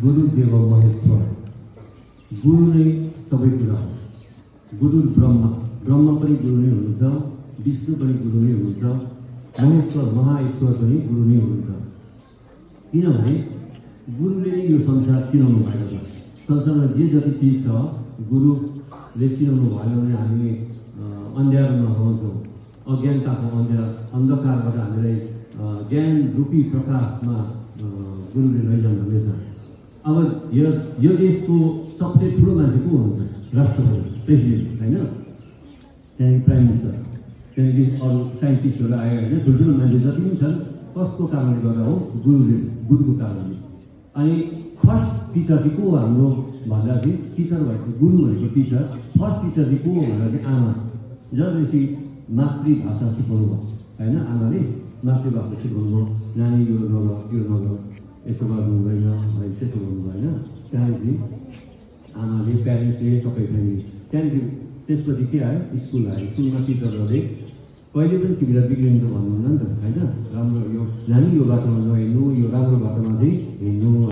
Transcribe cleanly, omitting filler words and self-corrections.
गुरु देव महेश्वर, गुरु नै सबै कुरा हो। गुरु ब्रह्म, ब्रह्म पनि गुरु नै हुनुहुन्छ, विष्णु पनि गुरु नै हुनुहुन्छ, महेश्वर महाईश्वर पनि गुरु नै हुनुहुन्छ। किनभने गुरुले नै यो संसार चिनाउनु भएको छ। संसारमा जे जति चिज छ गुरुले चिनाउनु भएन भने हामी अन्ध्यारोमा रहन्छौँ। अज्ञानताको अन्धकारबाट हामीलाई ज्ञान रूपी प्रकाशमा गुरुले लैजानु हुनेछ। अब यो देशको सबसे ठुलो मान्छे को हुनुहुन्छ? राष्ट्रपति, प्रेसिडेन्ट होइन, त्यहाँदेखि प्राइम मिनिस्टर, त्यहाँदेखि अरू साइन्टिस्टहरू आयो होइन, ठुल्ठुलो मान्छे जति पनि छन्। कसको कारणले गर्दा हो? गुरुको कारणले। अनि फर्स्ट टिचर चाहिँ को हो हाम्रो भन्दा चाहिँ टिचर भएको गुरु भनेको टिचर, फर्स्ट टिचर चाहिँ को हो भन्दा चाहिँ आमा, जसले चाहिँ मातृभाषा सिकाउनु भयो होइन। आमाले मातृभाषा सिकाउनु भयो, नानी यो नगर यो नगर, यसो गर्नु हुँदैन है, त्यसो गर्नु भएन। त्यहाँदेखि आमाले, प्यारेन्ट्सले, सबै फ्यामिली। त्यहाँदेखि त्यसपछि के आयो? स्कुल आयो। स्कुलमा टिचरहरूले कहिले पनि तिमीलाई बिग्रिनु भन्नुहुन्न नि त होइन। राम्रो यो नानी यो बाटोमा नहिँड्नु, यो राम्रो बाटोमा चाहिँ हिँड्नु।